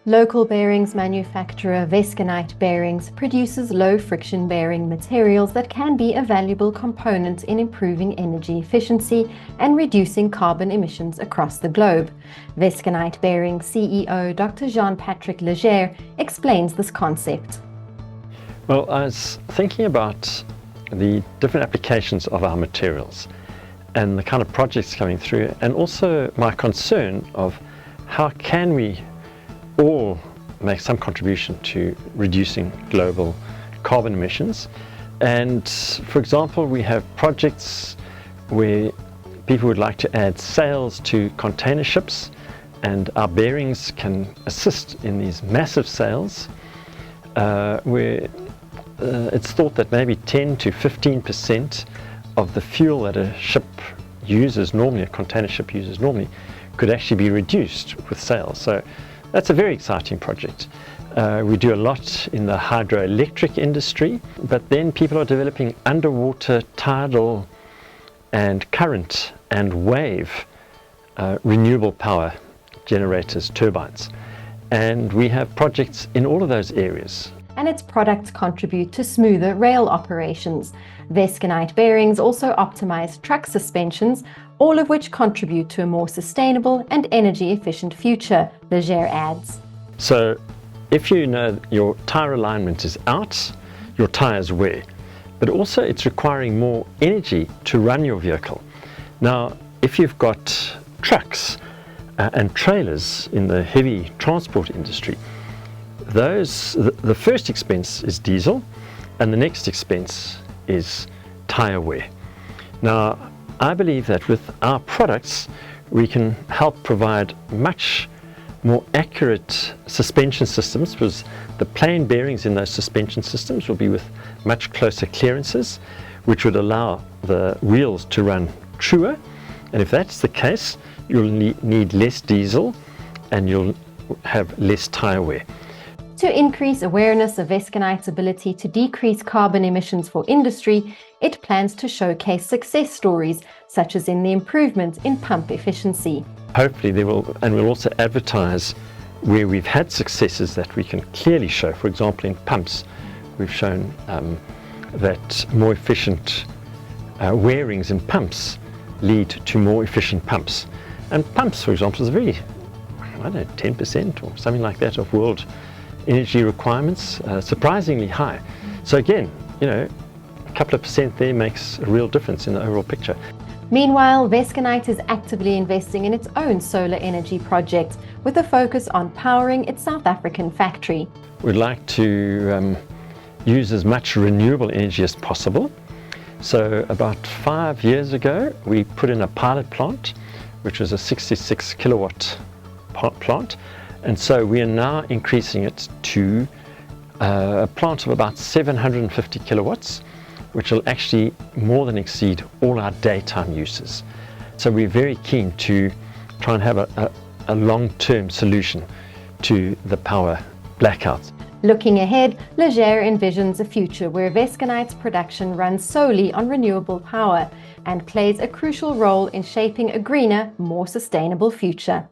Local bearings manufacturer Vesconite Bearings produces low-friction bearing materials that can be a valuable component in improving energy efficiency and reducing carbon emissions across the globe. Vesconite Bearings CEO Dr. Jean-Patrick Leger explains this concept. Well, I was thinking about the different applications of our materials and the kind of projects coming through, and also my concern of how can we all make some contribution to reducing global carbon emissions. And for example, we have projects where people would like to add sails to container ships, and our bearings can assist in these massive sails where it's thought that maybe 10 to 15% of the fuel that a ship uses normally, a container ship uses normally, could actually be reduced with sails. So that's a very exciting project. We do a lot in the hydroelectric industry, but then people are developing underwater tidal and current and wave renewable power generators, turbines. And we have projects in all of those areas. And its products contribute to smoother rail operations. Vesconite Bearings also optimize truck suspensions, all of which contribute to a more sustainable and energy-efficient future, Leger adds. So if you know your tyre alignment is out, your tyres wear, but also it's requiring more energy to run your vehicle. Now, if you've got trucks and trailers in the heavy transport industry, the first expense is diesel, and the next expense is tyre wear. Now, I believe that with our products, we can help provide much more accurate suspension systems, because the plain bearings in those suspension systems will be with much closer clearances, which would allow the wheels to run truer. And if that's the case, you'll need less diesel and you'll have less tyre wear. To increase awareness of Vesconite's ability to decrease carbon emissions for industry, it plans to showcase success stories, such as in the improvement in pump efficiency. Hopefully we'll also advertise where we've had successes that we can clearly show. For example, in pumps, we've shown that more efficient wearings in pumps lead to more efficient pumps. And pumps, for example, is very, 10% or something like that of world energy requirements, surprisingly high. So again, a couple of percent there makes a real difference in the overall picture. Meanwhile, Vesconite is actively investing in its own solar energy project, with a focus on powering its South African factory. We'd like to use as much renewable energy as possible. So about 5 years ago, we put in a pilot plant, which was a 66 kilowatt plant. And so we are now increasing it to a plant of about 750 kilowatts, which will actually more than exceed all our daytime uses. So we're very keen to try and have a long-term solution to the power blackouts. Looking ahead, Leger envisions a future where Vesconite's production runs solely on renewable power and plays a crucial role in shaping a greener, more sustainable future.